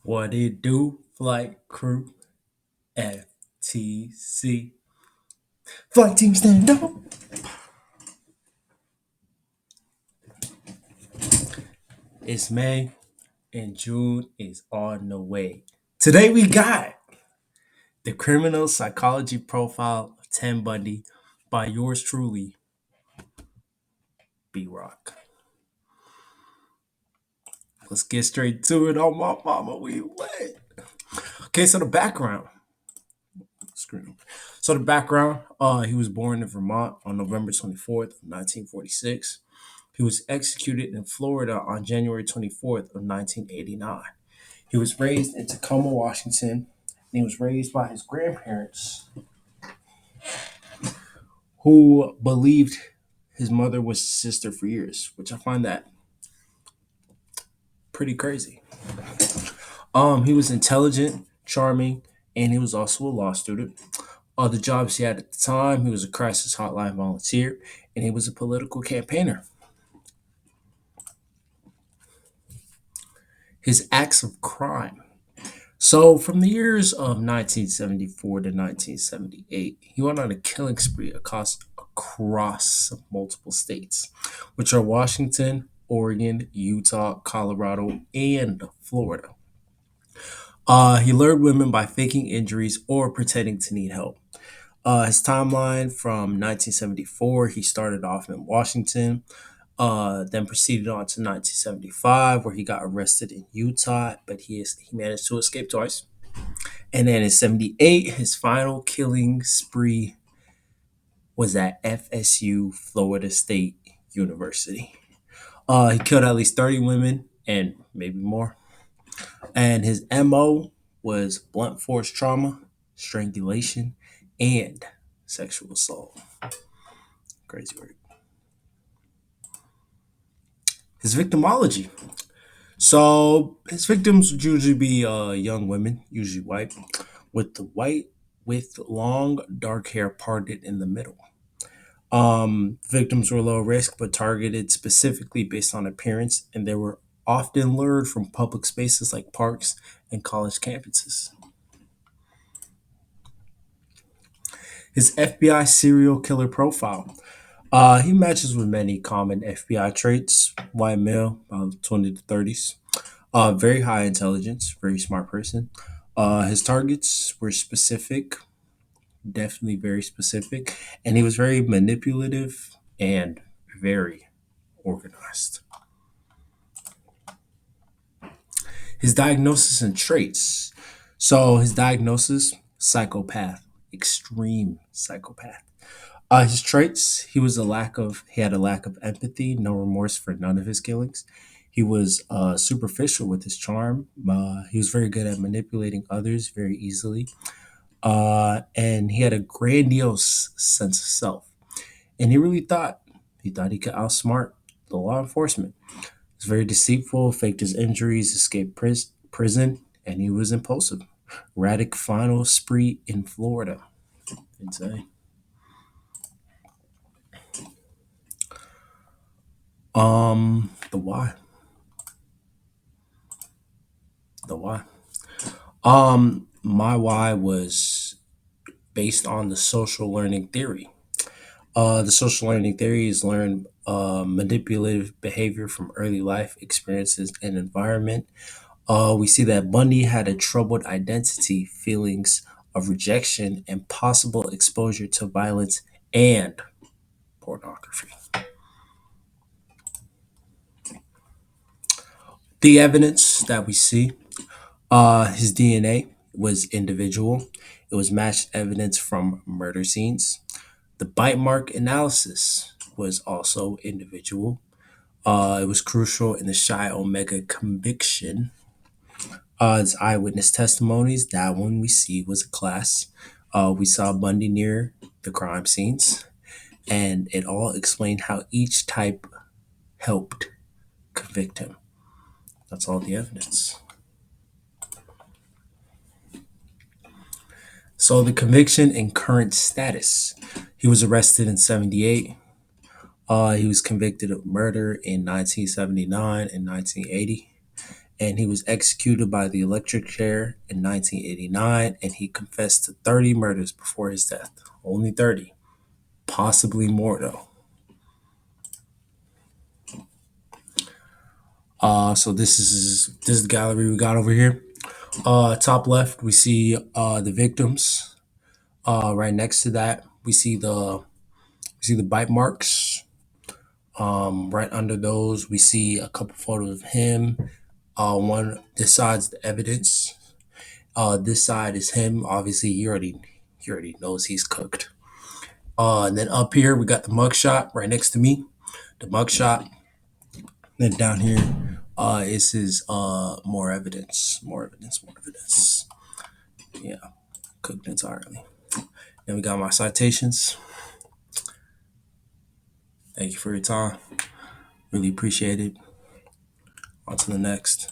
What it do, flight crew, FTC. Flight team stand up. It's May and June is on the way. Today we got the criminal psychology profile of Ted Bundy by yours truly, B Rock. Let's get straight to it. On my mama, we lit. Okay, so the background. Screen. So the background, he was born in Vermont on November 24th, 1946. He was executed in Florida on January 24th of 1989. He was raised in Tacoma, Washington, and he was raised by his grandparents who believed his mother was his sister for years, which I find that pretty crazy. He was intelligent, charming, and he was also a law student. The jobs he had at the time, he was a crisis hotline volunteer, and he was a political campaigner. His acts of crime. So, from the years of 1974 to 1978, he went on a killing spree across multiple states, which are Washington, Oregon, Utah, Colorado, and Florida. He lured women by faking injuries or pretending to need help. His timeline from 1974, he started off in Washington, then proceeded on to 1975, where he got arrested in Utah, but he managed to escape twice. And then in 78, his final killing spree was at FSU, Florida State University. He killed at least 30 women and maybe more. And his MO was blunt force trauma, strangulation, and sexual assault. Crazy word. His victimology. So his victims would usually be young women, usually white, with long dark hair parted in the middle. Victims were low risk but targeted specifically based on appearance, and they were often lured from public spaces like parks and college campuses. His FBI serial killer profile. He matches with many common FBI traits. White male, about 20 to 30s. Very high intelligence, very smart person. His targets were specific, definitely very specific, and he was very manipulative and very organized. His diagnosis and traits. So his diagnosis, psychopath, extreme psychopath. His traits, he had a lack of empathy, no remorse for none of his killings. He was superficial with his charm. He was very good at manipulating others very easily. And he had a grandiose sense of self. And he thought he could outsmart the law enforcement. He was very deceitful, faked his injuries, escaped prison, and he was impulsive. Radic final spree in Florida. Insane. The why. The why. My why was based on the social learning theory. The social learning theory is learned manipulative behavior from early life experiences and environment. We see that Bundy had a troubled identity, feelings of rejection, and possible exposure to violence and pornography. The evidence that we see, his DNA was individual. It was matched evidence from murder scenes. The bite mark analysis was also individual. It was crucial in the Shy Omega conviction. His eyewitness testimonies, that one we see was a class. We saw Bundy near the crime scenes, and it all explained how each type helped convict him. That's all the evidence. So the conviction and current status. He was arrested in 78. He was convicted of murder in 1979 and 1980. and he was executed by the electric chair in 1989, and he confessed to 30 murders before his death. Only 30, possibly more though. So this is the gallery we got over here. Top left, we see the victims. Right next to that, we see the bite marks. Right under those, we see a couple photos of him. One this side's the evidence. This side is him. Obviously, he already knows he's cooked. And then up here, we got the mugshot right next to me. The mugshot. Then down here, is his more evidence, more evidence, more evidence. Yeah, cooked entirely. Then we got my citations. Thank you for your time. Really appreciate it. On to the next.